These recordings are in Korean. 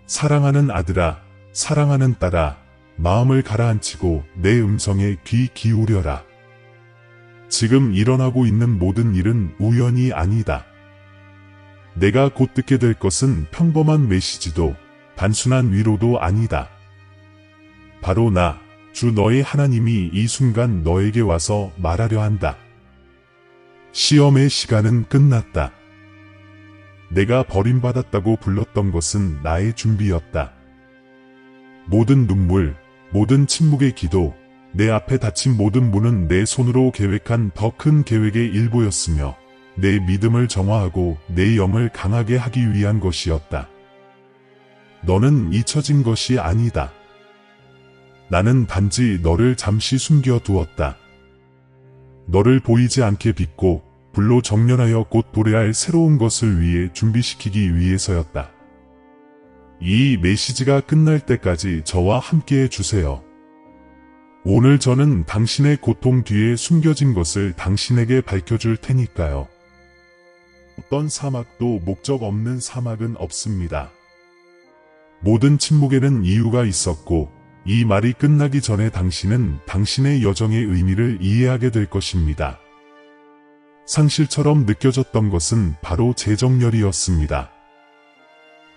사랑하는 아들아, 사랑하는 딸아, 마음을 가라앉히고 내 음성에 귀 기울여라. 지금 일어나고 있는 모든 일은 우연이 아니다. 내가 곧 듣게 될 것은 평범한 메시지도 단순한 위로도 아니다. 바로 나, 주 너의 하나님이 이 순간 너에게 와서 말하려 한다. 시험의 시간은 끝났다. 내가 버림받았다고 불렀던 것은 나의 준비였다. 모든 눈물, 모든 침묵의 기도, 내 앞에 닫힌 모든 문은 내 손으로 계획한 더 큰 계획의 일부였으며 내 믿음을 정화하고 내 영을 강하게 하기 위한 것이었다. 너는 잊혀진 것이 아니다. 나는 단지 너를 잠시 숨겨두었다. 너를 보이지 않게 빚고 불로 정련하여 곧 도래할 새로운 것을 위해 준비시키기 위해서였다. 이 메시지가 끝날 때까지 저와 함께 해주세요. 오늘 저는 당신의 고통 뒤에 숨겨진 것을 당신에게 밝혀줄 테니까요. 어떤 사막도 목적 없는 사막은 없습니다. 모든 침묵에는 이유가 있었고 이 말이 끝나기 전에 당신은 당신의 여정의 의미를 이해하게 될 것입니다. 상실처럼 느껴졌던 것은 바로 재정렬이었습니다.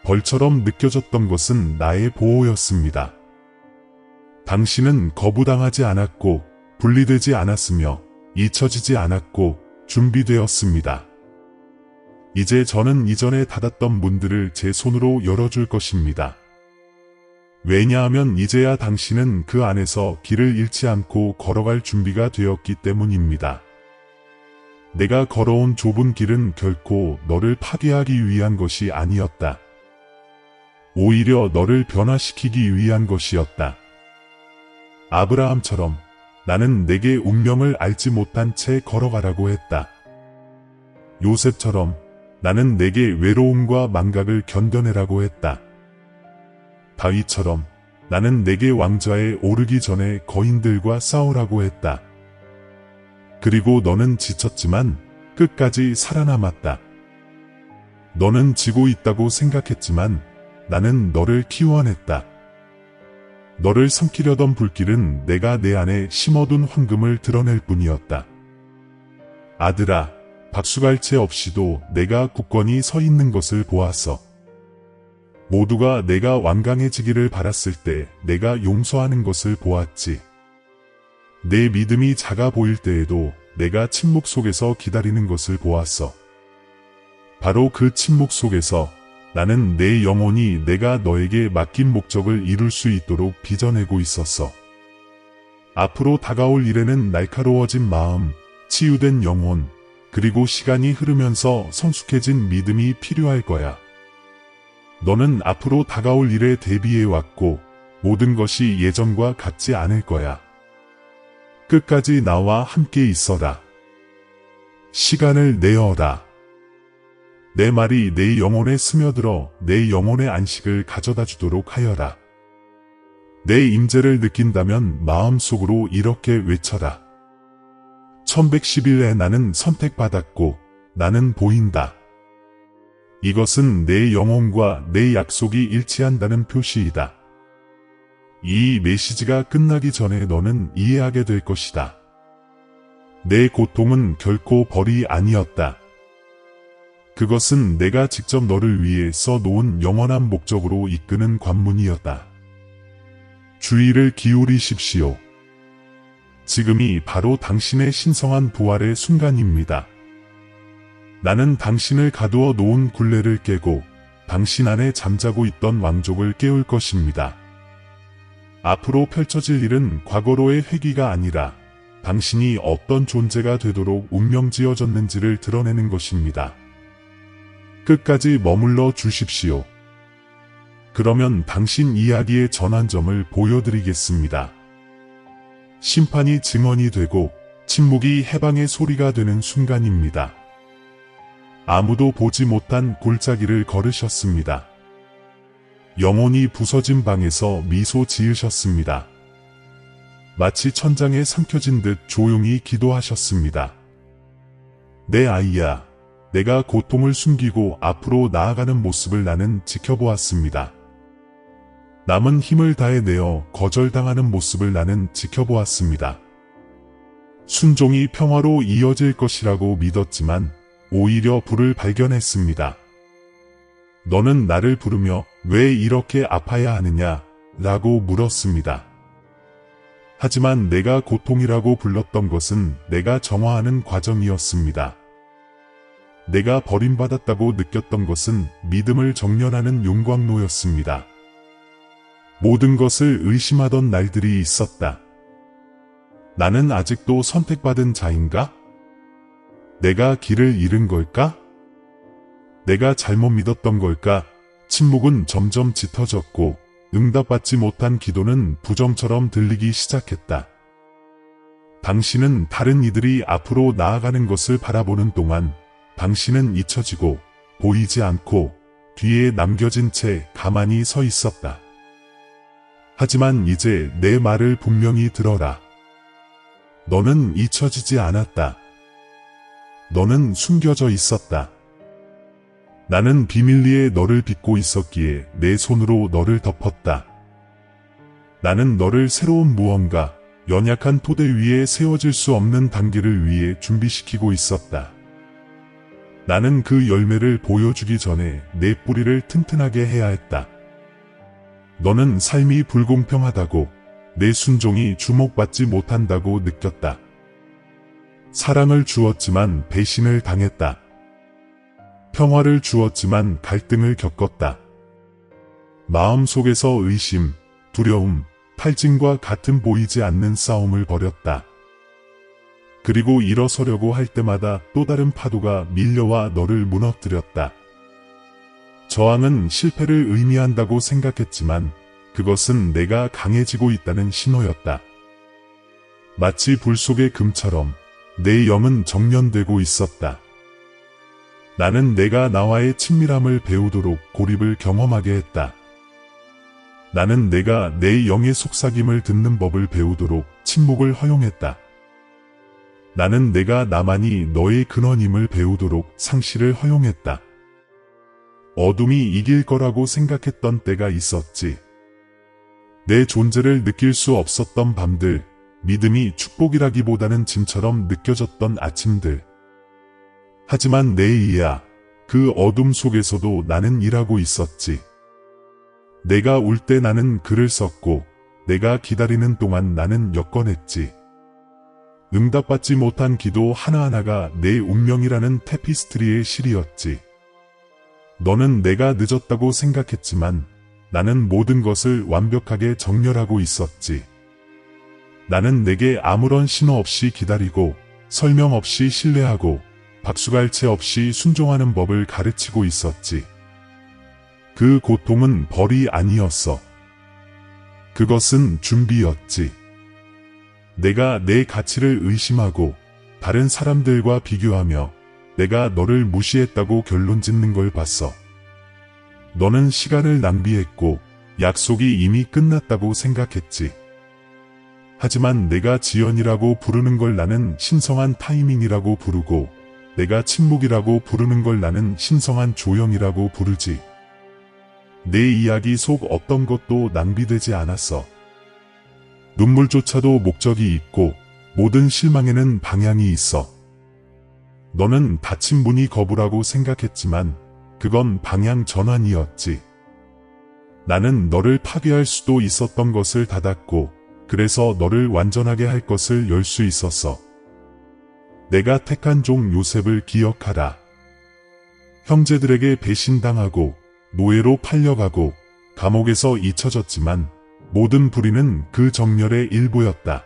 벌처럼 느껴졌던 것은 나의 보호였습니다. 당신은 거부당하지 않았고 분리되지 않았으며 잊혀지지 않았고 준비되었습니다. 이제 저는 이전에 닫았던 문들을 제 손으로 열어줄 것입니다. 왜냐하면 이제야 당신은 그 안에서 길을 잃지 않고 걸어갈 준비가 되었기 때문입니다. 내가 걸어온 좁은 길은 결코 너를 파괴하기 위한 것이 아니었다. 오히려 너를 변화시키기 위한 것이었다. 아브라함처럼 나는 내게 운명을 알지 못한 채 걸어가라고 했다. 요셉처럼 나는 내게 외로움과 망각을 견뎌내라고 했다. 다윗처럼 나는 내게 왕좌에 오르기 전에 거인들과 싸우라고 했다. 그리고 너는 지쳤지만 끝까지 살아남았다. 너는 지고 있다고 생각했지만 나는 너를 키워냈다. 너를 삼키려던 불길은 내가 내 안에 심어둔 황금을 드러낼 뿐이었다. 아들아, 박수갈채 없이도 내가 굳건히 서 있는 것을 보았어. 모두가 내가 완강해지기를 바랐을 때 내가 용서하는 것을 보았지. 내 믿음이 작아 보일 때에도 내가 침묵 속에서 기다리는 것을 보았어. 바로 그 침묵 속에서 나는 내 영혼이 내가 너에게 맡긴 목적을 이룰 수 있도록 빚어내고 있었어. 앞으로 다가올 일에는 날카로워진 마음, 치유된 영혼, 그리고 시간이 흐르면서 성숙해진 믿음이 필요할 거야. 너는 앞으로 다가올 일에 대비해왔고 모든 것이 예전과 같지 않을 거야. 끝까지 나와 함께 있어라. 시간을 내어라. 내 말이 내 영혼에 스며들어 내 영혼의 안식을 가져다 주도록 하여라. 내 임재를 느낀다면 마음속으로 이렇게 외쳐라. 1111에 나는 선택받았고 나는 보인다. 이것은 내 영혼과 내 약속이 일치한다는 표시이다. 이 메시지가 끝나기 전에 너는 이해하게 될 것이다. 내 고통은 결코 벌이 아니었다. 그것은 내가 직접 너를 위해 써놓은 영원한 목적으로 이끄는 관문이었다. 주의를 기울이십시오. 지금이 바로 당신의 신성한 부활의 순간입니다. 나는 당신을 가두어 놓은 굴레를 깨고 당신 안에 잠자고 있던 왕족을 깨울 것입니다. 앞으로 펼쳐질 일은 과거로의 회귀가 아니라 당신이 어떤 존재가 되도록 운명지어졌는지를 드러내는 것입니다. 끝까지 머물러 주십시오. 그러면 당신 이야기의 전환점을 보여드리겠습니다. 심판이 증언이 되고 침묵이 해방의 소리가 되는 순간입니다. 아무도 보지 못한 골짜기를 걸으셨습니다. 영혼이 부서진 방에서 미소 지으셨습니다. 마치 천장에 삼켜진 듯 조용히 기도하셨습니다. 내 아이야, 내가 고통을 숨기고 앞으로 나아가는 모습을 나는 지켜보았습니다. 남은 힘을 다해 내어 거절당하는 모습을 나는 지켜보았습니다. 순종이 평화로 이어질 것이라고 믿었지만 오히려 불을 발견했습니다. 너는 나를 부르며 왜 이렇게 아파야 하느냐? 라고 물었습니다. 하지만 내가 고통이라고 불렀던 것은 내가 정화하는 과정이었습니다. 내가 버림받았다고 느꼈던 것은 믿음을 정련하는 용광로였습니다. 모든 것을 의심하던 날들이 있었다. 나는 아직도 선택받은 자인가? 내가 길을 잃은 걸까? 내가 잘못 믿었던 걸까? 침묵은 점점 짙어졌고 응답받지 못한 기도는 부정처럼 들리기 시작했다. 당신은 다른 이들이 앞으로 나아가는 것을 바라보는 동안 당신은 잊혀지고 보이지 않고 뒤에 남겨진 채 가만히 서 있었다. 하지만 이제 내 말을 분명히 들어라. 너는 잊혀지지 않았다. 너는 숨겨져 있었다. 나는 비밀리에 너를 빚고 있었기에 내 손으로 너를 덮었다. 나는 너를 새로운 무언가, 연약한 토대 위에 세워질 수 없는 단계를 위해 준비시키고 있었다. 나는 그 열매를 보여주기 전에 내 뿌리를 튼튼하게 해야 했다. 너는 삶이 불공평하다고, 내 순종이 주목받지 못한다고 느꼈다. 사랑을 주었지만 배신을 당했다. 평화를 주었지만 갈등을 겪었다. 마음속에서 의심, 두려움, 탈진과 같은 보이지 않는 싸움을 벌였다. 그리고 일어서려고 할 때마다 또 다른 파도가 밀려와 너를 무너뜨렸다. 저항은 실패를 의미한다고 생각했지만 그것은 내가 강해지고 있다는 신호였다. 마치 불 속의 금처럼 내 영은 정련되고 있었다. 나는 내가 나와의 친밀함을 배우도록 고립을 경험하게 했다. 나는 내가 내 영의 속삭임을 듣는 법을 배우도록 침묵을 허용했다. 나는 내가 나만이 너의 근원임을 배우도록 상실을 허용했다. 어둠이 이길 거라고 생각했던 때가 있었지. 내 존재를 느낄 수 없었던 밤들, 믿음이 축복이라기보다는 짐처럼 느껴졌던 아침들. 하지만 내 이야, 그 어둠 속에서도 나는 일하고 있었지. 내가 울 때 나는 글을 썼고, 내가 기다리는 동안 나는 여건했지. 응답받지 못한 기도 하나하나가 내 운명이라는 테피스트리의 실이었지. 너는 내가 늦었다고 생각했지만 나는 모든 것을 완벽하게 정렬하고 있었지. 나는 내게 아무런 신호 없이 기다리고 설명 없이 신뢰하고 박수갈채 없이 순종하는 법을 가르치고 있었지. 그 고통은 벌이 아니었어. 그것은 준비였지. 내가 내 가치를 의심하고 다른 사람들과 비교하며 내가 너를 무시했다고 결론 짓는 걸 봤어. 너는 시간을 낭비했고 약속이 이미 끝났다고 생각했지. 하지만 내가 지연이라고 부르는 걸 나는 신성한 타이밍이라고 부르고 내가 침묵이라고 부르는 걸 나는 신성한 조용이라고 부르지. 내 이야기 속 어떤 것도 낭비되지 않았어. 눈물조차도 목적이 있고 모든 실망에는 방향이 있어. 너는 닫힌 문이 거부라고 생각했지만 그건 방향 전환이었지. 나는 너를 파괴할 수도 있었던 것을 닫았고 그래서 너를 완전하게 할 것을 열 수 있었어. 내가 택한 종 요셉을 기억하라. 형제들에게 배신당하고 노예로 팔려가고 감옥에서 잊혀졌지만 모든 불의는 그 정렬의 일부였다.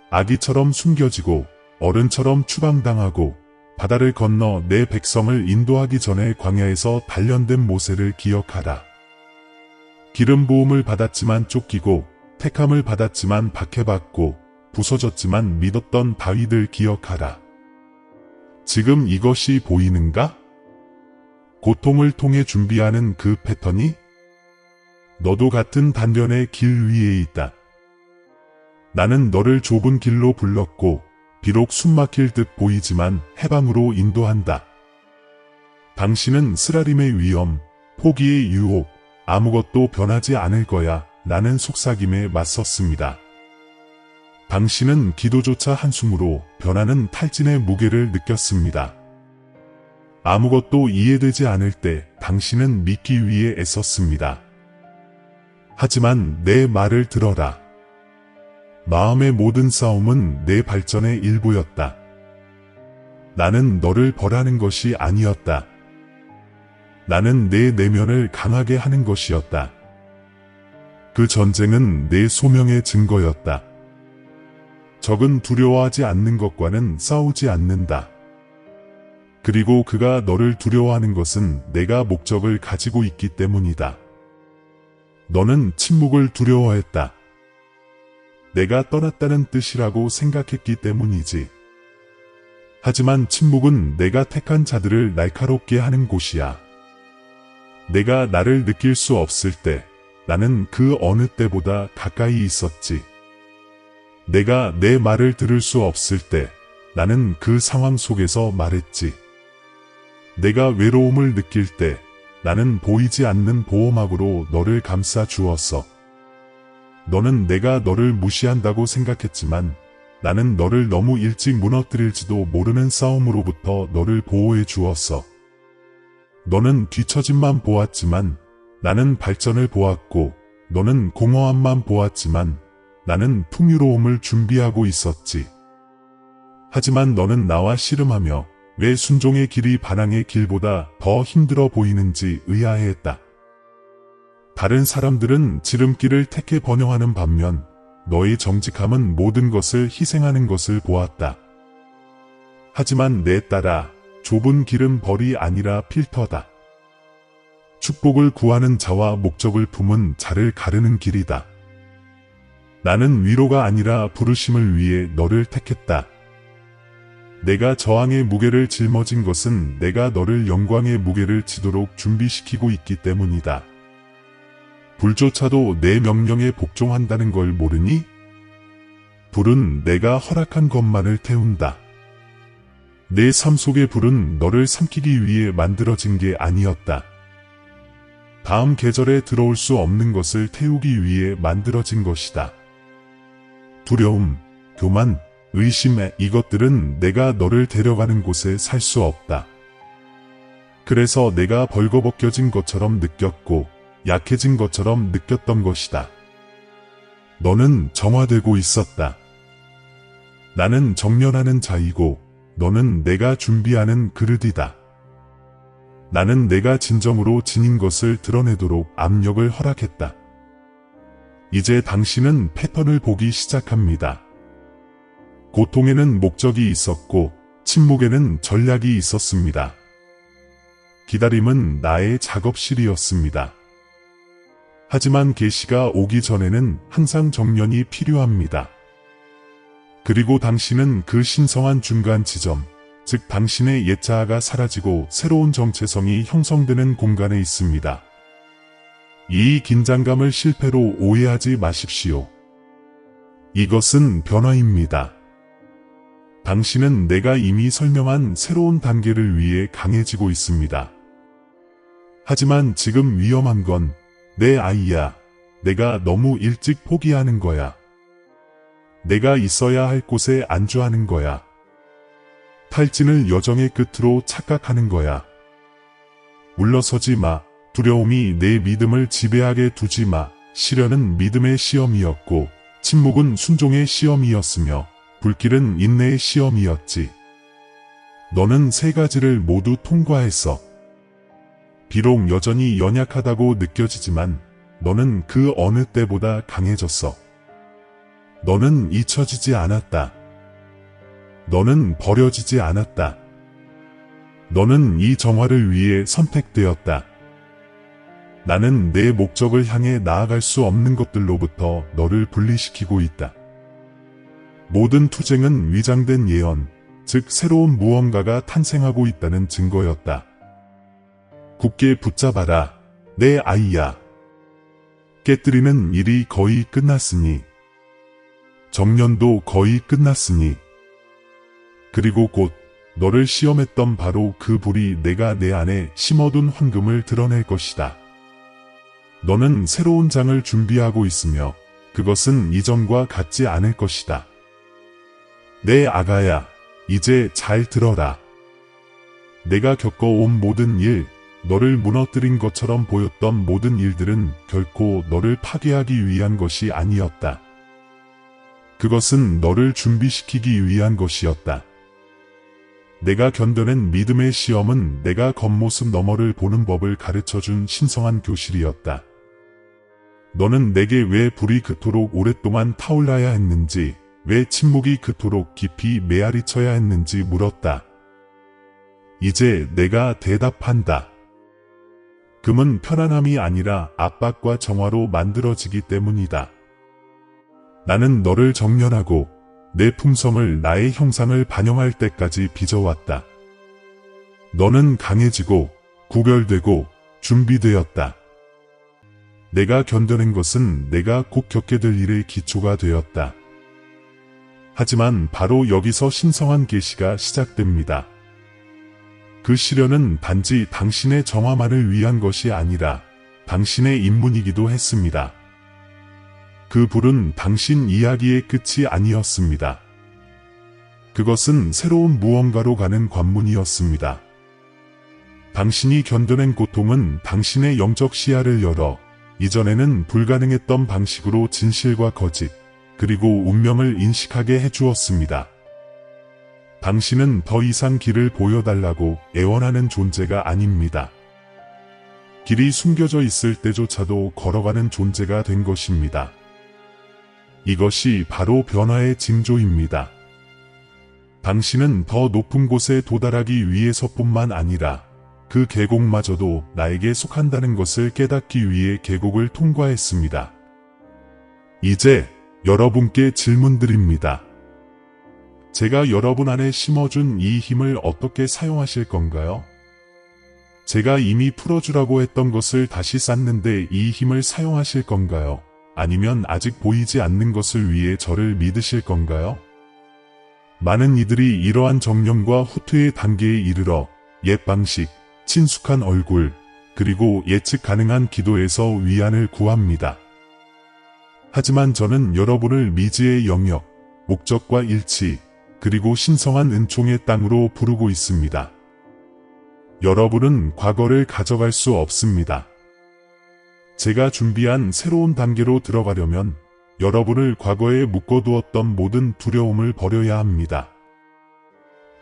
아기처럼 숨겨지고 어른처럼 추방당하고 바다를 건너 내 백성을 인도하기 전에 광야에서 단련된 모세를 기억하라. 기름 부음을 받았지만 쫓기고 택함을 받았지만 박해받고 부서졌지만 믿었던 바위들 기억하라. 지금 이것이 보이는가? 고통을 통해 준비하는 그 패턴이? 너도 같은 단련의 길 위에 있다. 나는 너를 좁은 길로 불렀고 비록 숨막힐 듯 보이지만 해방으로 인도한다. 당신은 쓰라림의 위험, 포기의 유혹, 아무것도 변하지 않을 거야 라는 속삭임에 맞섰습니다. 당신은 기도조차 한숨으로 변하는 탈진의 무게를 느꼈습니다. 아무것도 이해되지 않을 때 당신은 믿기 위해 애썼습니다. 하지만 내 말을 들어라. 마음의 모든 싸움은 내 발전의 일부였다. 나는 너를 벌하는 것이 아니었다. 나는 내 내면을 강하게 하는 것이었다. 그 전쟁은 내 소명의 증거였다. 적은 두려워하지 않는 것과는 싸우지 않는다. 그리고 그가 너를 두려워하는 것은 내가 목적을 가지고 있기 때문이다. 너는 침묵을 두려워했다. 내가 떠났다는 뜻이라고 생각했기 때문이지. 하지만 침묵은 내가 택한 자들을 날카롭게 하는 곳이야. 내가 나를 느낄 수 없을 때 나는 그 어느 때보다 가까이 있었지. 내가 내 말을 들을 수 없을 때 나는 그 상황 속에서 말했지. 내가 외로움을 느낄 때 나는 보이지 않는 보호막으로 너를 감싸 주었어. 너는 내가 너를 무시한다고 생각했지만 나는 너를 너무 일찍 무너뜨릴지도 모르는 싸움으로부터 너를 보호해 주었어. 너는 뒤처짐만 보았지만 나는 발전을 보았고 너는 공허함만 보았지만 나는 풍요로움을 준비하고 있었지. 하지만 너는 나와 씨름하며 왜 순종의 길이 반항의 길보다 더 힘들어 보이는지 의아해했다. 다른 사람들은 지름길을 택해 번영하는 반면 너의 정직함은 모든 것을 희생하는 것을 보았다. 하지만 내 딸아, 좁은 길은 벌이 아니라 필터다. 축복을 구하는 자와 목적을 품은 자를 가르는 길이다. 나는 위로가 아니라 부르심을 위해 너를 택했다. 내가 저항의 무게를 짊어진 것은 내가 너를 영광의 무게를 지도록 준비시키고 있기 때문이다. 불조차도 내 명령에 복종한다는 걸 모르니? 불은 내가 허락한 것만을 태운다. 내 삶 속의 불은 너를 삼키기 위해 만들어진 게 아니었다. 다음 계절에 들어올 수 없는 것을 태우기 위해 만들어진 것이다. 두려움, 교만, 의심, 이것들은 내가 너를 데려가는 곳에 살 수 없다. 그래서 내가 벌거벗겨진 것처럼 느꼈고 약해진 것처럼 느꼈던 것이다. 너는 정화되고 있었다. 나는 정련하는 자이고 너는 내가 준비하는 그릇이다. 나는 내가 진정으로 지닌 것을 드러내도록 압력을 허락했다. 이제 당신은 패턴을 보기 시작합니다. 고통에는 목적이 있었고 침묵에는 전략이 있었습니다. 기다림은 나의 작업실이었습니다. 하지만 계시가 오기 전에는 항상 정련이 필요합니다. 그리고 당신은 그 신성한 중간 지점, 즉 당신의 옛 자아가 사라지고 새로운 정체성이 형성되는 공간에 있습니다. 이 긴장감을 실패로 오해하지 마십시오. 이것은 변화입니다. 당신은 내가 이미 설명한 새로운 단계를 위해 강해지고 있습니다. 하지만 지금 위험한 건 내 아이야. 내가 너무 일찍 포기하는 거야. 내가 있어야 할 곳에 안주하는 거야. 탈진을 여정의 끝으로 착각하는 거야. 물러서지 마. 두려움이 내 믿음을 지배하게 두지 마. 시련은 믿음의 시험이었고 침묵은 순종의 시험이었으며 불길은 인내의 시험이었지. 너는 세 가지를 모두 통과했어. 비록 여전히 연약하다고 느껴지지만 너는 그 어느 때보다 강해졌어. 너는 잊혀지지 않았다. 너는 버려지지 않았다. 너는 이 정화를 위해 선택되었다. 나는 내 목적을 향해 나아갈 수 없는 것들로부터 너를 분리시키고 있다. 모든 투쟁은 위장된 예언, 즉 새로운 무언가가 탄생하고 있다는 증거였다. 굳게 붙잡아라, 내 아이야. 깨뜨리는 일이 거의 끝났으니, 정년도 거의 끝났으니, 그리고 곧 너를 시험했던 바로 그 불이 내가 내 안에 심어둔 황금을 드러낼 것이다. 너는 새로운 장을 준비하고 있으며 그것은 이전과 같지 않을 것이다. 내 아가야, 이제 잘 들어라. 내가 겪어온 모든 일, 너를 무너뜨린 것처럼 보였던 모든 일들은 결코 너를 파괴하기 위한 것이 아니었다. 그것은 너를 준비시키기 위한 것이었다. 내가 견뎌낸 믿음의 시험은 내가 겉모습 너머를 보는 법을 가르쳐준 신성한 교실이었다. 너는 내게 왜 불이 그토록 오랫동안 타올라야 했는지, 왜 침묵이 그토록 깊이 메아리쳐야 했는지 물었다. 이제 내가 대답한다. 금은 편안함이 아니라 압박과 정화로 만들어지기 때문이다. 나는 너를 정련하고 내 품성을 나의 형상을 반영할 때까지 빚어왔다. 너는 강해지고 구별되고 준비되었다. 내가 견뎌낸 것은 내가 곧 겪게 될 일의 기초가 되었다. 하지만 바로 여기서 신성한 계시가 시작됩니다. 그 시련은 단지 당신의 정화만을 위한 것이 아니라 당신의 입문이기도 했습니다. 그 불은 당신 이야기의 끝이 아니었습니다. 그것은 새로운 무언가로 가는 관문이었습니다. 당신이 견뎌낸 고통은 당신의 영적 시야를 열어 이전에는 불가능했던 방식으로 진실과 거짓, 그리고 운명을 인식하게 해주었습니다. 당신은 더 이상 길을 보여달라고 애원하는 존재가 아닙니다. 길이 숨겨져 있을 때조차도 걸어가는 존재가 된 것입니다. 이것이 바로 변화의 징조입니다. 당신은 더 높은 곳에 도달하기 위해서뿐만 아니라 그 계곡마저도 나에게 속한다는 것을 깨닫기 위해 계곡을 통과했습니다. 이제 여러분께 질문드립니다. 제가 여러분 안에 심어준 이 힘을 어떻게 사용하실 건가요? 제가 이미 풀어주라고 했던 것을 다시 쌓는데 이 힘을 사용하실 건가요? 아니면 아직 보이지 않는 것을 위해 저를 믿으실 건가요? 많은 이들이 이러한 정령과 후퇴의 단계에 이르러 옛 방식, 친숙한 얼굴, 그리고 예측 가능한 기도에서 위안을 구합니다. 하지만 저는 여러분을 미지의 영역, 목적과 일치, 그리고 신성한 은총의 땅으로 부르고 있습니다. 여러분은 과거를 가져갈 수 없습니다. 제가 준비한 새로운 단계로 들어가려면 여러분을 과거에 묶어두었던 모든 두려움을 버려야 합니다.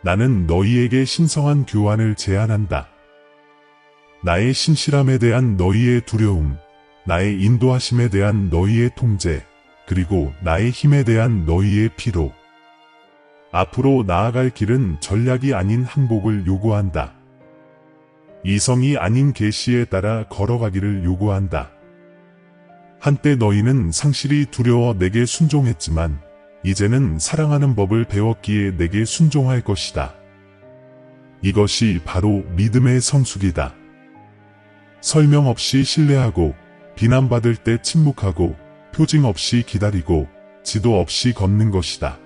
나는 너희에게 신성한 교환을 제안한다. 나의 신실함에 대한 너희의 두려움, 나의 인도하심에 대한 너희의 통제, 그리고 나의 힘에 대한 너희의 피로. 앞으로 나아갈 길은 전략이 아닌 항복을 요구한다. 이성이 아닌 계시에 따라 걸어가기를 요구한다. 한때 너희는 상실이 두려워 내게 순종했지만 이제는 사랑하는 법을 배웠기에 내게 순종할 것이다. 이것이 바로 믿음의 성숙이다. 설명 없이 신뢰하고 비난받을 때 침묵하고 표징 없이 기다리고 지도 없이 걷는 것이다.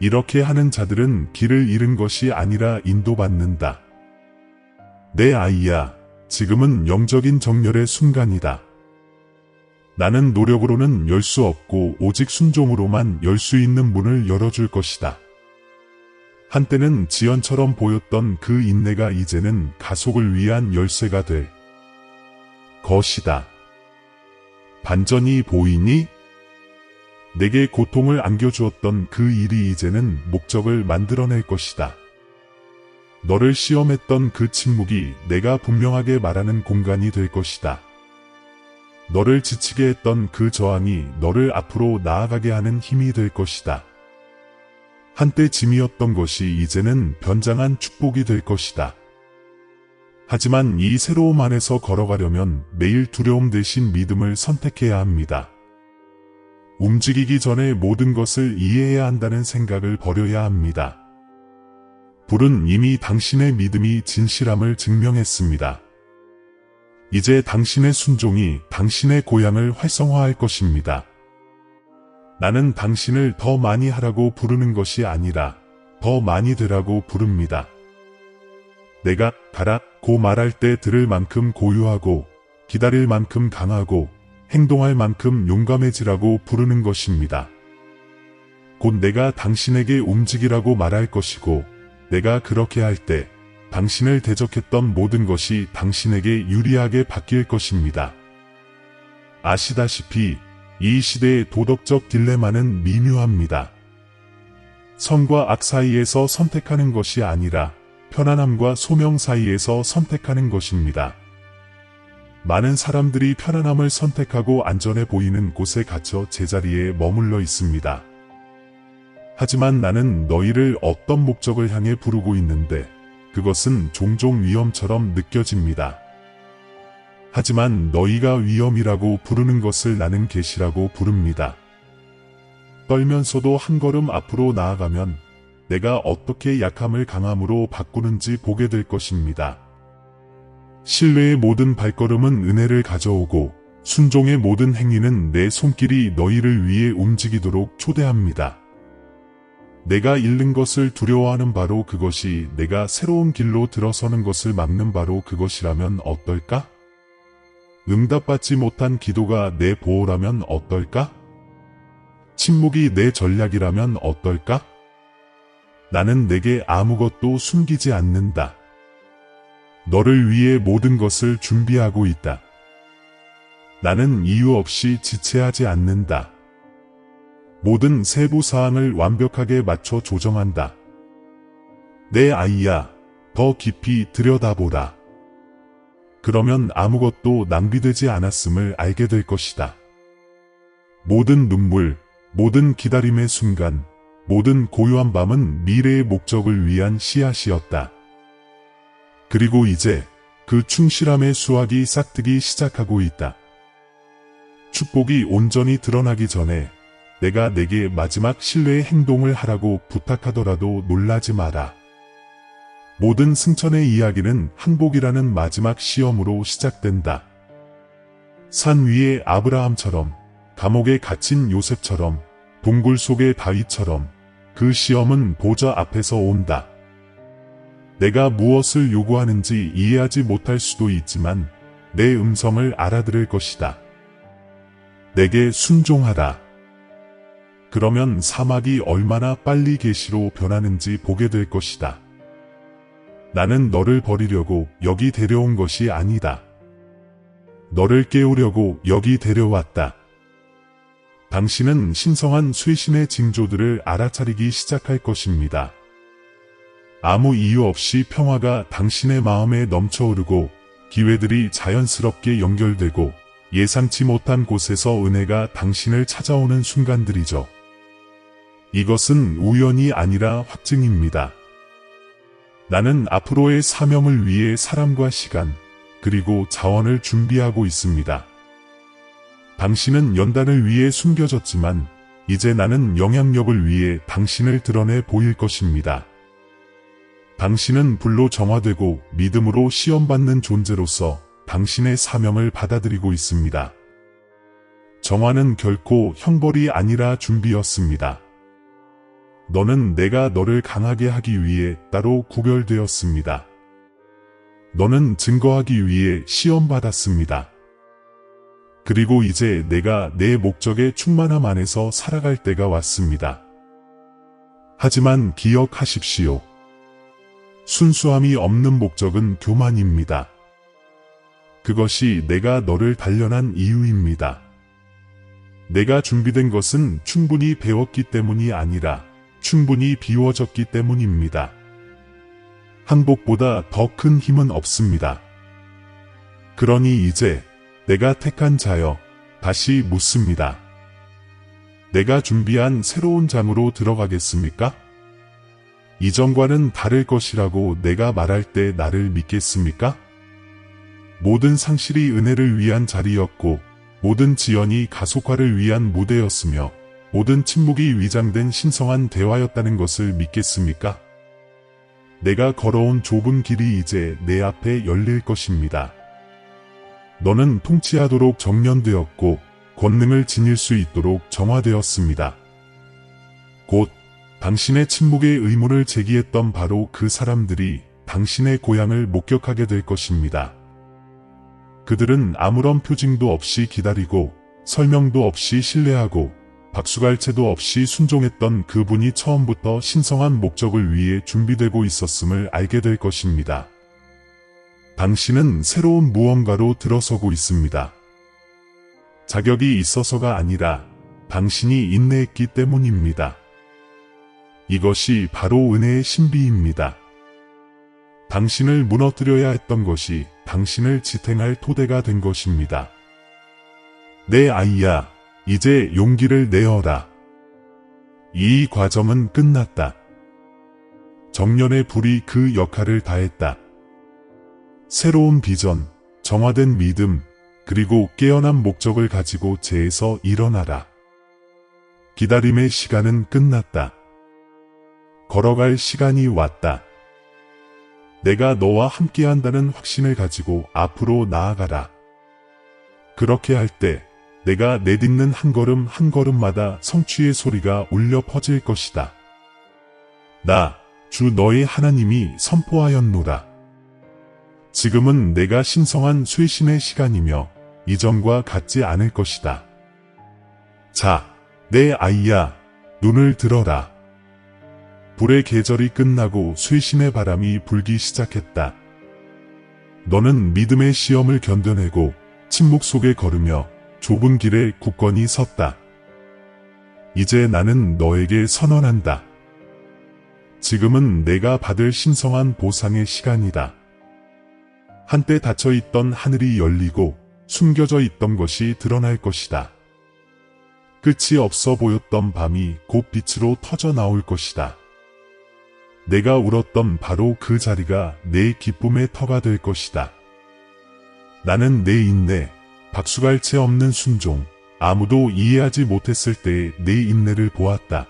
이렇게 하는 자들은 길을 잃은 것이 아니라 인도받는다. 내 아이야, 지금은 영적인 정렬의 순간이다. 나는 노력으로는 열 수 없고 오직 순종으로만 열 수 있는 문을 열어줄 것이다. 한때는 지연처럼 보였던 그 인내가 이제는 가속을 위한 열쇠가 될 것이다. 반전이 보이니? 내게 고통을 안겨주었던 그 일이 이제는 목적을 만들어낼 것이다. 너를 시험했던 그 침묵이 내가 분명하게 말하는 공간이 될 것이다. 너를 지치게 했던 그 저항이 너를 앞으로 나아가게 하는 힘이 될 것이다. 한때 짐이었던 것이 이제는 변장한 축복이 될 것이다. 하지만 이 새로움 안에서 걸어가려면 매일 두려움 대신 믿음을 선택해야 합니다. 움직이기 전에 모든 것을 이해해야 한다는 생각을 버려야 합니다. 불은 이미 당신의 믿음이 진실함을 증명했습니다. 이제 당신의 순종이 당신의 고향을 활성화할 것입니다. 나는 당신을 더 많이 하라고 부르는 것이 아니라 더 많이 되라고 부릅니다. 내가 가라고 말할 때 들을 만큼 고요하고 기다릴 만큼 강하고 행동할 만큼 용감해지라고 부르는 것입니다. 곧 내가 당신에게 움직이라고 말할 것이고, 내가 그렇게 할 때 당신을 대적했던 모든 것이 당신에게 유리하게 바뀔 것입니다. 아시다시피 이 시대의 도덕적 딜레마는 미묘합니다. 선과 악 사이에서 선택하는 것이 아니라 편안함과 소명 사이에서 선택하는 것입니다. 많은 사람들이 편안함을 선택하고 안전해 보이는 곳에 갇혀 제자리에 머물러 있습니다. 하지만 나는 너희를 어떤 목적을 향해 부르고 있는데 그것은 종종 위험처럼 느껴집니다. 하지만 너희가 위험이라고 부르는 것을 나는 계시라고 부릅니다. 떨면서도 한 걸음 앞으로 나아가면 내가 어떻게 약함을 강함으로 바꾸는지 보게 될 것입니다. 신뢰의 모든 발걸음은 은혜를 가져오고 순종의 모든 행위는 내 손길이 너희를 위해 움직이도록 초대합니다. 내가 잃는 것을 두려워하는 바로 그것이 내가 새로운 길로 들어서는 것을 막는 바로 그것이라면 어떨까? 응답받지 못한 기도가 내 보호라면 어떨까? 침묵이 내 전략이라면 어떨까? 나는 내게 아무것도 숨기지 않는다. 너를 위해 모든 것을 준비하고 있다. 나는 이유 없이 지체하지 않는다. 모든 세부 사항을 완벽하게 맞춰 조정한다. 내 아이야, 더 깊이 들여다보라. 그러면 아무것도 낭비되지 않았음을 알게 될 것이다. 모든 눈물, 모든 기다림의 순간, 모든 고요한 밤은 미래의 목적을 위한 씨앗이었다. 그리고 이제 그 충실함의 수확이 싹트기 시작하고 있다. 축복이 온전히 드러나기 전에 내가 내게 마지막 신뢰의 행동을 하라고 부탁하더라도 놀라지 마라. 모든 승천의 이야기는 항복이라는 마지막 시험으로 시작된다. 산 위의 아브라함처럼, 감옥에 갇힌 요셉처럼, 동굴 속의 다윗처럼 그 시험은 보좌 앞에서 온다. 내가 무엇을 요구하는지 이해하지 못할 수도 있지만 내 음성을 알아들을 것이다. 내게 순종하라. 그러면 사막이 얼마나 빨리 계시로 변하는지 보게 될 것이다. 나는 너를 버리려고 여기 데려온 것이 아니다. 너를 깨우려고 여기 데려왔다. 당신은 신성한 쇄신의 징조들을 알아차리기 시작할 것입니다. 아무 이유 없이 평화가 당신의 마음에 넘쳐오르고 기회들이 자연스럽게 연결되고 예상치 못한 곳에서 은혜가 당신을 찾아오는 순간들이죠. 이것은 우연이 아니라 확증입니다. 나는 앞으로의 사명을 위해 사람과 시간, 그리고 자원을 준비하고 있습니다. 당신은 연단을 위해 숨겨졌지만 이제 나는 영향력을 위해 당신을 드러내 보일 것입니다. 당신은 불로 정화되고 믿음으로 시험받는 존재로서 당신의 사명을 받아들이고 있습니다. 정화는 결코 형벌이 아니라 준비였습니다. 너는 내가 너를 강하게 하기 위해 따로 구별되었습니다. 너는 증거하기 위해 시험받았습니다. 그리고 이제 내가 내 목적의 충만함 안에서 살아갈 때가 왔습니다. 하지만 기억하십시오. 순수함이 없는 목적은 교만입니다. 그것이 내가 너를 단련한 이유입니다. 내가 준비된 것은 충분히 배웠기 때문이 아니라 충분히 비워졌기 때문입니다. 항복보다 더 큰 힘은 없습니다. 그러니 이제 내가 택한 자여, 다시 묻습니다. 내가 준비한 새로운 장으로 들어가겠습니까? 이전과는 다를 것이라고 내가 말할 때 나를 믿겠습니까? 모든 상실이 은혜를 위한 자리였고 모든 지연이 가속화를 위한 무대였으며 모든 침묵이 위장된 신성한 대화였다는 것을 믿겠습니까? 내가 걸어온 좁은 길이 이제 내 앞에 열릴 것입니다. 너는 통치하도록 정련되었고 권능을 지닐 수 있도록 정화되었습니다. 곧 당신의 침묵의 의문을 제기했던 바로 그 사람들이 당신의 고향을 목격하게 될 것입니다. 그들은 아무런 표징도 없이 기다리고 설명도 없이 신뢰하고 박수갈채도 없이 순종했던 그분이 처음부터 신성한 목적을 위해 준비되고 있었음을 알게 될 것입니다. 당신은 새로운 무언가로 들어서고 있습니다. 자격이 있어서가 아니라 당신이 인내했기 때문입니다. 이것이 바로 은혜의 신비입니다. 당신을 무너뜨려야 했던 것이 당신을 지탱할 토대가 된 것입니다. 내 아이야, 이제 용기를 내어라. 이 과정은 끝났다. 정년의 불이 그 역할을 다했다. 새로운 비전, 정화된 믿음, 그리고 깨어난 목적을 가지고 재에서 일어나라. 기다림의 시간은 끝났다. 걸어갈 시간이 왔다. 내가 너와 함께한다는 확신을 가지고 앞으로 나아가라. 그렇게 할 때 내가 내딛는 한 걸음 한 걸음마다 성취의 소리가 울려 퍼질 것이다. 나, 주 너의 하나님이 선포하였노라. 지금은 내가 신성한 쇄신의 시간이며 이전과 같지 않을 것이다. 자, 내 아이야, 눈을 들어라. 불의 계절이 끝나고 쇄신의 바람이 불기 시작했다. 너는 믿음의 시험을 견뎌내고 침묵 속에 걸으며 좁은 길에 굳건히 섰다. 이제 나는 너에게 선언한다. 지금은 내가 받을 신성한 보상의 시간이다. 한때 닫혀있던 하늘이 열리고 숨겨져 있던 것이 드러날 것이다. 끝이 없어 보였던 밤이 곧 빛으로 터져 나올 것이다. 내가 울었던 바로 그 자리가 내 기쁨의 터가 될 것이다. 나는 내 인내, 박수갈채 없는 순종, 아무도 이해하지 못했을 때의 내 인내를 보았다.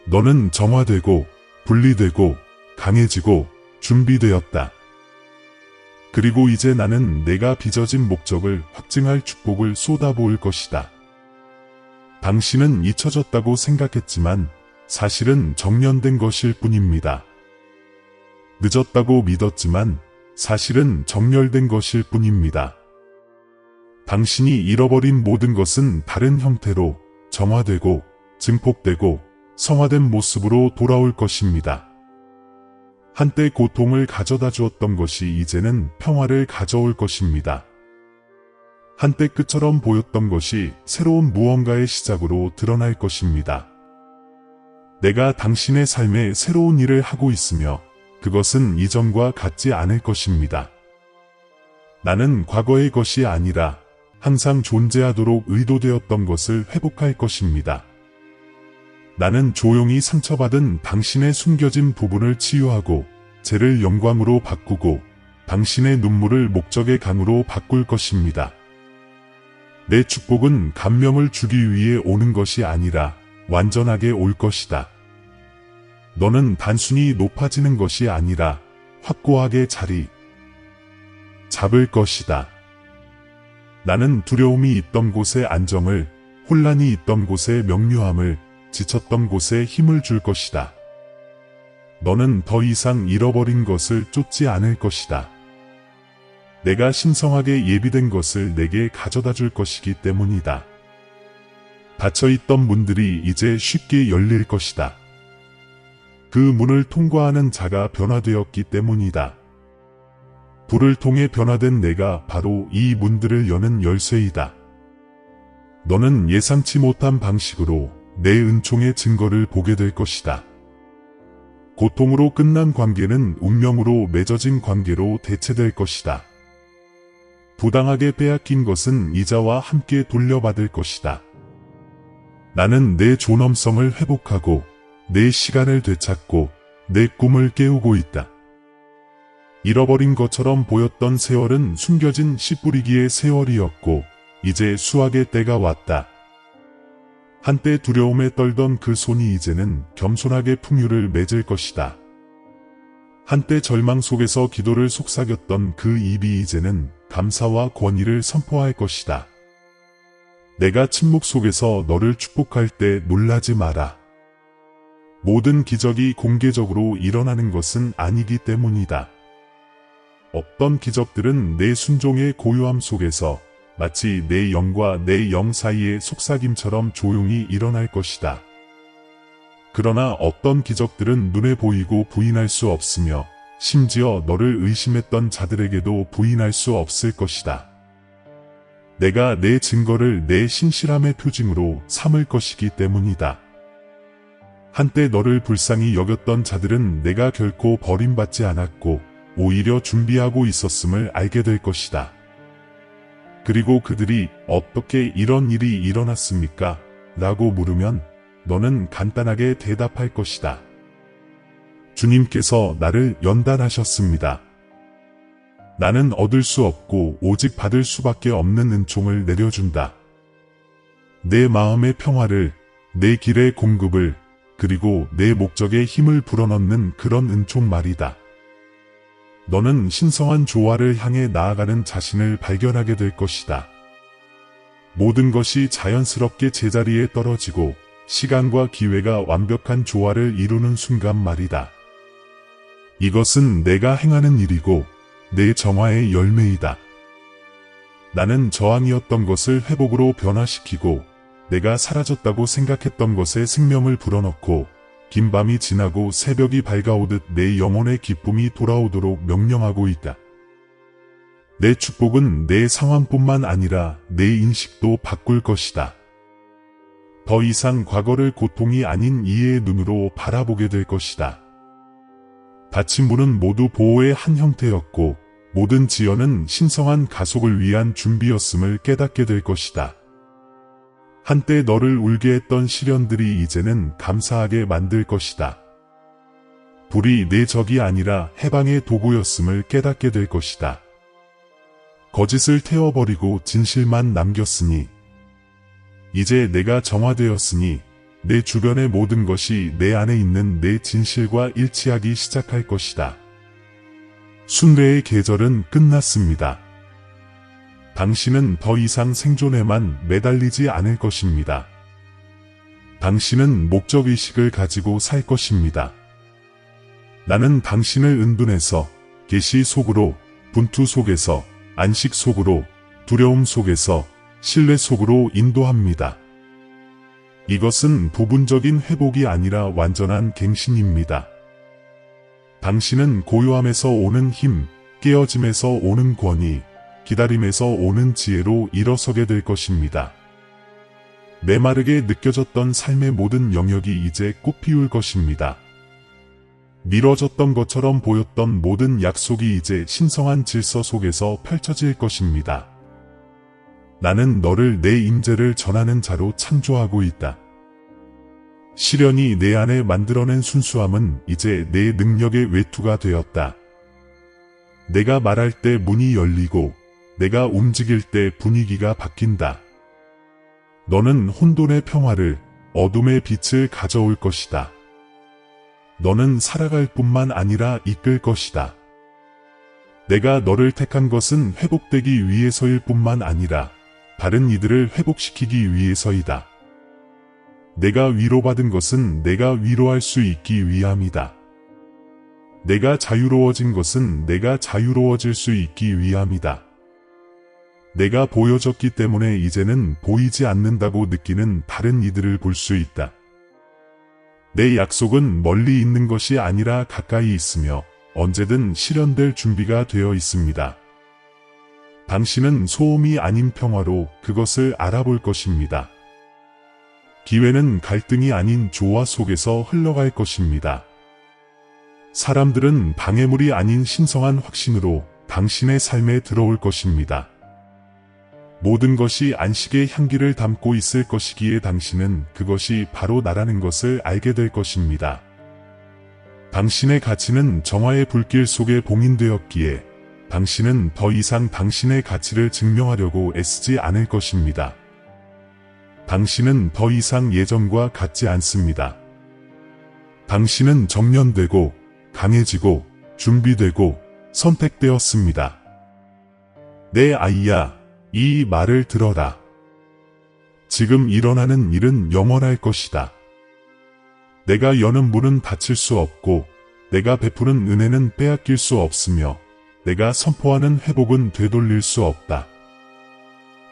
너는 정화되고 분리되고 강해지고 준비되었다. 그리고 이제 나는 내가 빚어진 목적을 확증할 축복을 쏟아부을 것이다. 당신은 잊혀졌다고 생각했지만 사실은 정련된 것일 뿐입니다. 늦었다고 믿었지만 사실은 정렬된 것일 뿐입니다. 당신이 잃어버린 모든 것은 다른 형태로 정화되고 증폭되고 성화된 모습으로 돌아올 것입니다. 한때 고통을 가져다 주었던 것이 이제는 평화를 가져올 것입니다. 한때 끝처럼 보였던 것이 새로운 무언가의 시작으로 드러날 것입니다. 내가 당신의 삶에 새로운 일을 하고 있으며 그것은 이전과 같지 않을 것입니다. 나는 과거의 것이 아니라 항상 존재하도록 의도되었던 것을 회복할 것입니다. 나는 조용히 상처받은 당신의 숨겨진 부분을 치유하고 죄를 영광으로 바꾸고 당신의 눈물을 목적의 강으로 바꿀 것입니다. 내 축복은 감명을 주기 위해 오는 것이 아니라 완전하게 올 것이다. 너는 단순히 높아지는 것이 아니라 확고하게 자리 잡을 것이다. 나는 두려움이 있던 곳에 안정을, 혼란이 있던 곳에 명료함을, 지쳤던 곳에 힘을 줄 것이다. 너는 더 이상 잃어버린 것을 쫓지 않을 것이다. 내가 신성하게 예비된 것을 내게 가져다 줄 것이기 때문이다. 닫혀있던 문들이 이제 쉽게 열릴 것이다. 그 문을 통과하는 자가 변화되었기 때문이다. 불을 통해 변화된 내가 바로 이 문들을 여는 열쇠이다. 너는 예상치 못한 방식으로 내 은총의 증거를 보게 될 것이다. 고통으로 끝난 관계는 운명으로 맺어진 관계로 대체될 것이다. 부당하게 빼앗긴 것은 이자와 함께 돌려받을 것이다. 나는 내 존엄성을 회복하고 내 시간을 되찾고 내 꿈을 깨우고 있다. 잃어버린 것처럼 보였던 세월은 숨겨진 씨 뿌리기의 세월이었고 이제 수확의 때가 왔다. 한때 두려움에 떨던 그 손이 이제는 겸손하게 풍요를 맺을 것이다. 한때 절망 속에서 기도를 속삭였던 그 입이 이제는 감사와 권위를 선포할 것이다. 내가 침묵 속에서 너를 축복할 때 놀라지 마라. 모든 기적이 공개적으로 일어나는 것은 아니기 때문이다. 어떤 기적들은 내 순종의 고요함 속에서 마치 내 영과 내 영 사이의 속삭임처럼 조용히 일어날 것이다. 그러나 어떤 기적들은 눈에 보이고 부인할 수 없으며 심지어 너를 의심했던 자들에게도 부인할 수 없을 것이다. 내가 내 증거를 내 신실함의 표징으로 삼을 것이기 때문이다. 한때 너를 불쌍히 여겼던 자들은 내가 결코 버림받지 않았고 오히려 준비하고 있었음을 알게 될 것이다. 그리고 그들이 어떻게 이런 일이 일어났습니까? 라고 물으면 너는 간단하게 대답할 것이다. 주님께서 나를 연단하셨습니다. 나는 얻을 수 없고 오직 받을 수밖에 없는 은총을 내려준다. 내 마음의 평화를, 내 길의 공급을, 그리고 내 목적에 힘을 불어넣는 그런 은총 말이다. 너는 신성한 조화를 향해 나아가는 자신을 발견하게 될 것이다. 모든 것이 자연스럽게 제자리에 떨어지고 시간과 기회가 완벽한 조화를 이루는 순간 말이다. 이것은 내가 행하는 일이고 내 정화의 열매이다. 나는 저항이었던 것을 회복으로 변화시키고 내가 사라졌다고 생각했던 것에 생명을 불어넣고 긴 밤이 지나고 새벽이 밝아오듯 내 영혼의 기쁨이 돌아오도록 명령하고 있다. 내 축복은 내 상황뿐만 아니라 내 인식도 바꿀 것이다. 더 이상 과거를 고통이 아닌 이해의 눈으로 바라보게 될 것이다. 닫힌 문은 모두 보호의 한 형태였고 모든 지연은 신성한 가속을 위한 준비였음을 깨닫게 될 것이다. 한때 너를 울게 했던 시련들이 이제는 감사하게 만들 것이다. 불이 내 적이 아니라 해방의 도구였음을 깨닫게 될 것이다. 거짓을 태워버리고 진실만 남겼으니 이제 내가 정화되었으니 내 주변의 모든 것이 내 안에 있는 내 진실과 일치하기 시작할 것이다. 순례의 계절은 끝났습니다. 당신은 더 이상 생존에만 매달리지 않을 것입니다. 당신은 목적의식을 가지고 살 것입니다. 나는 당신을 은둔에서, 계시 속으로, 분투 속에서, 안식 속으로, 두려움 속에서, 신뢰 속으로 인도합니다. 이것은 부분적인 회복이 아니라 완전한 갱신입니다. 당신은 고요함에서 오는 힘, 깨어짐에서 오는 권위, 기다림에서 오는 지혜로 일어서게 될 것입니다. 메마르게 느껴졌던 삶의 모든 영역이 이제 꽃피울 것입니다. 미뤄졌던 것처럼 보였던 모든 약속이 이제 신성한 질서 속에서 펼쳐질 것입니다. 나는 너를 내 임재를 전하는 자로 창조하고 있다. 시련이 내 안에 만들어낸 순수함은 이제 내 능력의 외투가 되었다. 내가 말할 때 문이 열리고 내가 움직일 때 분위기가 바뀐다. 너는 혼돈의 평화를, 어둠의 빛을 가져올 것이다. 너는 살아갈 뿐만 아니라 이끌 것이다. 내가 너를 택한 것은 회복되기 위해서일 뿐만 아니라 다른 이들을 회복시키기 위해서이다. 내가 위로받은 것은 내가 위로할 수 있기 위함이다. 내가 자유로워진 것은 내가 자유로워질 수 있기 위함이다. 내가 보여졌기 때문에 이제는 보이지 않는다고 느끼는 다른 이들을 볼 수 있다. 내 약속은 멀리 있는 것이 아니라 가까이 있으며 언제든 실현될 준비가 되어 있습니다. 당신은 소음이 아닌 평화로 그것을 알아볼 것입니다. 기회는 갈등이 아닌 조화 속에서 흘러갈 것입니다. 사람들은 방해물이 아닌 신성한 확신으로 당신의 삶에 들어올 것입니다. 모든 것이 안식의 향기를 담고 있을 것이기에 당신은 그것이 바로 나라는 것을 알게 될 것입니다. 당신의 가치는 정화의 불길 속에 봉인되었기에 당신은 더 이상 당신의 가치를 증명하려고 애쓰지 않을 것입니다. 당신은 더 이상 예전과 같지 않습니다. 당신은 정련되고 강해지고 준비되고 선택되었습니다. 내 아이야, 이 말을 들어라. 지금 일어나는 일은 영원할 것이다. 내가 여는 문은 닫힐 수 없고 내가 베푸는 은혜는 빼앗길 수 없으며 내가 선포하는 회복은 되돌릴 수 없다.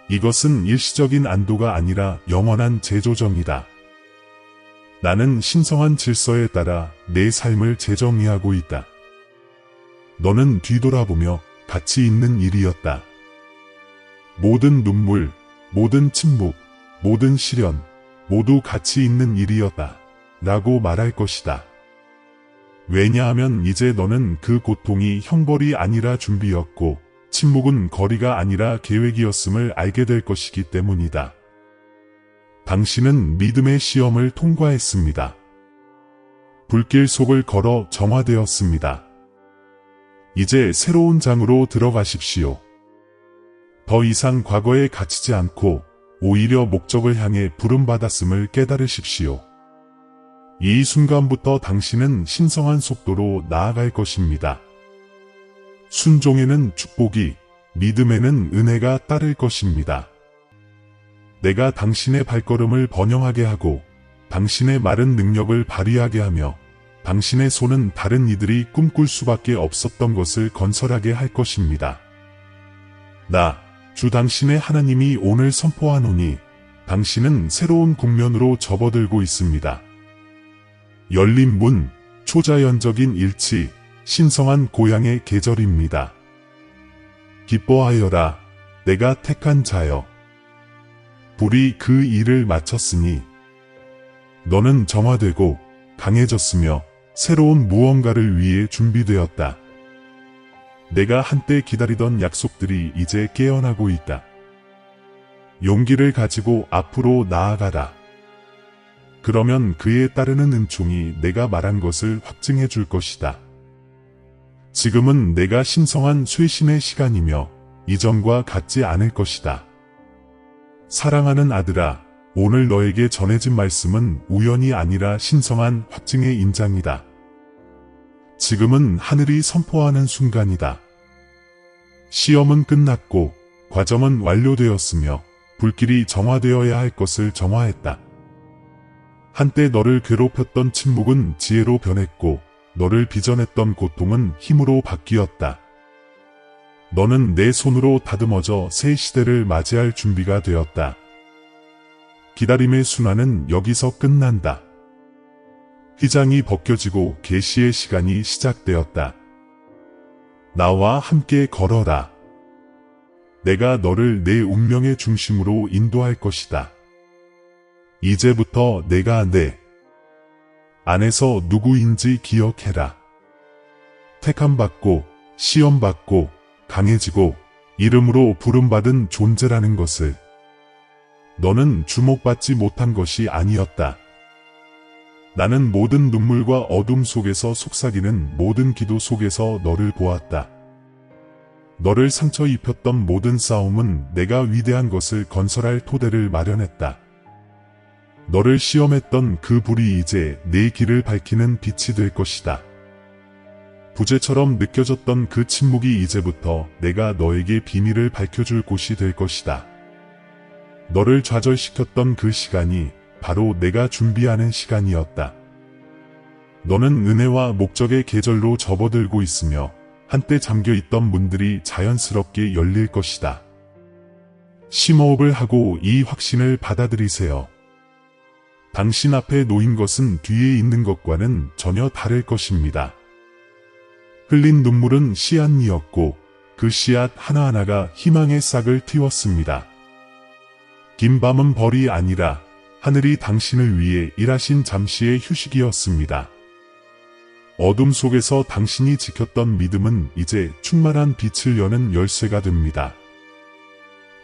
이것은 일시적인 안도가 아니라 영원한 재조정이다. 나는 신성한 질서에 따라 내 삶을 재정의하고 있다. 너는 뒤돌아보며 가치 있는 일이었다. 모든 눈물, 모든 침묵, 모든 시련, 모두 가치 있는 일이었다. 라고 말할 것이다. 왜냐하면 이제 너는 그 고통이 형벌이 아니라 준비였고, 침묵은 거리가 아니라 계획이었음을 알게 될 것이기 때문이다. 당신은 믿음의 시험을 통과했습니다. 불길 속을 걸어 정화되었습니다. 이제 새로운 장으로 들어가십시오. 더 이상 과거에 갇히지 않고 오히려 목적을 향해 부름받았음을 깨달으십시오. 이 순간부터 당신은 신성한 속도로 나아갈 것입니다. 순종에는 축복이, 믿음에는 은혜가 따를 것입니다. 내가 당신의 발걸음을 번영하게 하고 당신의 마른 능력을 발휘하게 하며 당신의 손은 다른 이들이 꿈꿀 수밖에 없었던 것을 건설하게 할 것입니다. 나, 주 당신의 하나님이 오늘 선포하노니 당신은 새로운 국면으로 접어들고 있습니다. 열린 문, 초자연적인 일치, 신성한 고향의 계절입니다. 기뻐하여라, 내가 택한 자여. 불이 그 일을 마쳤으니 너는 정화되고 강해졌으며 새로운 무언가를 위해 준비되었다. 내가 한때 기다리던 약속들이 이제 깨어나고 있다. 용기를 가지고 앞으로 나아가라. 그러면 그에 따르는 은총이 내가 말한 것을 확증해 줄 것이다. 지금은 내가 신성한 쇄신의 시간이며 이전과 같지 않을 것이다. 사랑하는 아들아, 오늘 너에게 전해진 말씀은 우연이 아니라 신성한 확증의 인장이다. 지금은 하늘이 선포하는 순간이다. 시험은 끝났고 과정은 완료되었으며 불길이 정화되어야 할 것을 정화했다. 한때 너를 괴롭혔던 침묵은 지혜로 변했고 너를 빚어냈던 고통은 힘으로 바뀌었다. 너는 내 손으로 다듬어져 새 시대를 맞이할 준비가 되었다. 기다림의 순환은 여기서 끝난다. 휘장이 벗겨지고 계시의 시간이 시작되었다. 나와 함께 걸어라. 내가 너를 내 운명의 중심으로 인도할 것이다. 이제부터 내가 내 안에서 누구인지 기억해라. 택함받고 시험받고 강해지고 이름으로 부름받은 존재라는 것을. 너는 주목받지 못한 것이 아니었다. 나는 모든 눈물과 어둠 속에서 속삭이는 모든 기도 속에서 너를 보았다. 너를 상처 입혔던 모든 싸움은 내가 위대한 것을 건설할 토대를 마련했다. 너를 시험했던 그 불이 이제 내 길을 밝히는 빛이 될 것이다. 부재처럼 느껴졌던 그 침묵이 이제부터 내가 너에게 비밀을 밝혀줄 곳이 될 것이다. 너를 좌절시켰던 그 시간이 바로 내가 준비하는 시간이었다. 너는 은혜와 목적의 계절로 접어들고 있으며 한때 잠겨있던 문들이 자연스럽게 열릴 것이다. 심호흡을 하고 이 확신을 받아들이세요. 당신 앞에 놓인 것은 뒤에 있는 것과는 전혀 다를 것입니다. 흘린 눈물은 씨앗이었고 그 씨앗 하나하나가 희망의 싹을 틔웠습니다. 긴 밤은 벌이 아니라 하늘이 당신을 위해 일하신 잠시의 휴식이었습니다. 어둠 속에서 당신이 지켰던 믿음은 이제 충만한 빛을 여는 열쇠가 됩니다.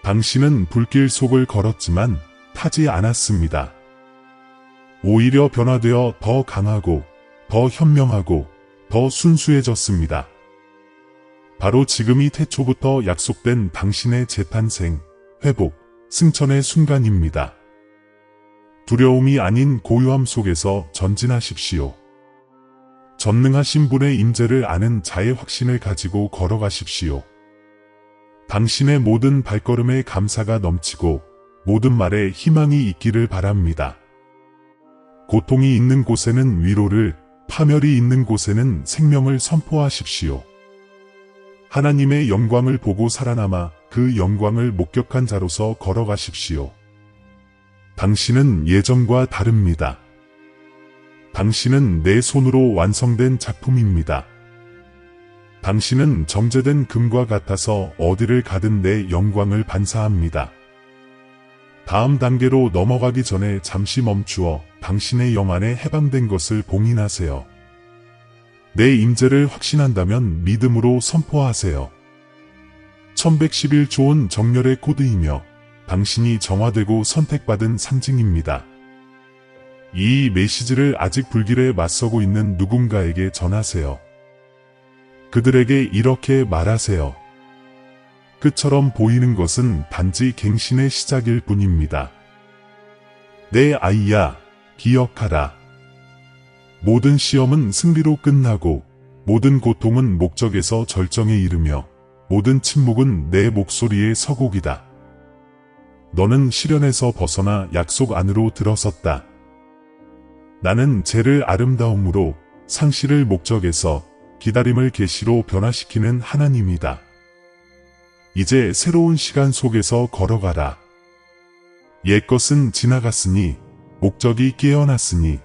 당신은 불길 속을 걸었지만 타지 않았습니다. 오히려 변화되어 더 강하고 더 현명하고 더 순수해졌습니다. 바로 지금이 태초부터 약속된 당신의 재탄생, 회복, 승천의 순간입니다. 두려움이 아닌 고요함 속에서 전진하십시오. 전능하신 분의 임재를 아는 자의 확신을 가지고 걸어가십시오. 당신의 모든 발걸음에 감사가 넘치고 모든 말에 희망이 있기를 바랍니다. 고통이 있는 곳에는 위로를, 파멸이 있는 곳에는 생명을 선포하십시오. 하나님의 영광을 보고 살아남아 그 영광을 목격한 자로서 걸어가십시오. 당신은 예전과 다릅니다. 당신은 내 손으로 완성된 작품입니다. 당신은 정제된 금과 같아서 어디를 가든 내 영광을 반사합니다. 다음 단계로 넘어가기 전에 잠시 멈추어 당신의 영 안에 해방된 것을 봉인하세요. 내 임재를 확신한다면 믿음으로 선포하세요. 1111조는 정렬의 코드이며 당신이 정화되고 선택받은 상징입니다. 이 메시지를 아직 불길에 맞서고 있는 누군가에게 전하세요. 그들에게 이렇게 말하세요. 끝처럼 보이는 것은 단지 갱신의 시작일 뿐입니다. 내 아이야, 기억하라. 모든 시험은 승리로 끝나고 모든 고통은 목적에서 절정에 이르며 모든 침묵은 내 목소리의 서곡이다. 너는 시련에서 벗어나 약속 안으로 들어섰다. 나는 죄를 아름다움으로, 상실을 목적에서, 기다림을 계시로 변화시키는 하나님이다. 이제 새로운 시간 속에서 걸어가라. 옛것은 지나갔으니, 목적이 깨어났으니,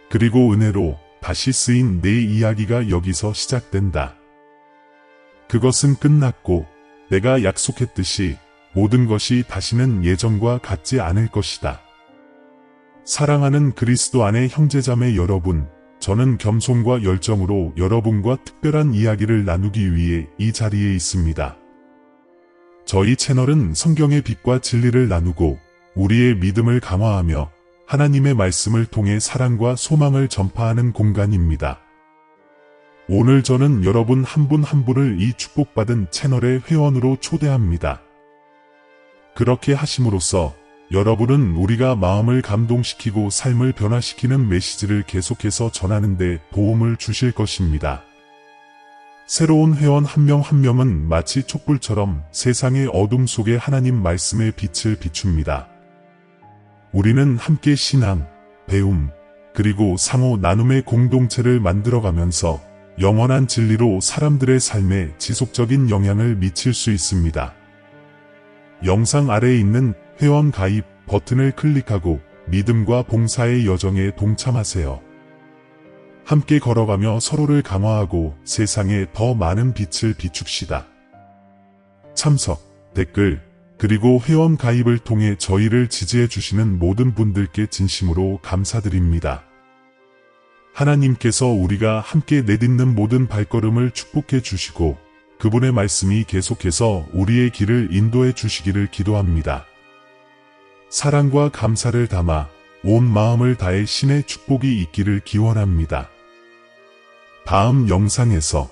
그리고 은혜로 다시 쓰인 내 이야기가 여기서 시작된다. 그것은 끝났고 내가 약속했듯이 모든 것이 다시는 예전과 같지 않을 것이다. 사랑하는 그리스도 안의 형제자매 여러분, 저는 겸손과 열정으로 여러분과 특별한 이야기를 나누기 위해 이 자리에 있습니다. 저희 채널은 성경의 빛과 진리를 나누고 우리의 믿음을 강화하며 하나님의 말씀을 통해 사랑과 소망을 전파하는 공간입니다. 오늘 저는 여러분 한 분 한 분을 이 축복받은 채널의 회원으로 초대합니다. 그렇게 하심으로써 여러분은 우리가 마음을 감동시키고 삶을 변화시키는 메시지를 계속해서 전하는 데 도움을 주실 것입니다. 새로운 회원 한 명 한 명은 마치 촛불처럼 세상의 어둠 속에 하나님 말씀의 빛을 비춥니다. 우리는 함께 신앙, 배움, 그리고 상호 나눔의 공동체를 만들어가면서 영원한 진리로 사람들의 삶에 지속적인 영향을 미칠 수 있습니다. 영상 아래에 있는 회원 가입 버튼을 클릭하고 믿음과 봉사의 여정에 동참하세요. 함께 걸어가며 서로를 강화하고 세상에 더 많은 빛을 비춥시다. 참석, 댓글, 그리고 회원 가입을 통해 저희를 지지해 주시는 모든 분들께 진심으로 감사드립니다. 하나님께서 우리가 함께 내딛는 모든 발걸음을 축복해 주시고 그분의 말씀이 계속해서 우리의 길을 인도해 주시기를 기도합니다. 사랑과 감사를 담아 온 마음을 다해 신의 축복이 있기를 기원합니다. 다음 영상에서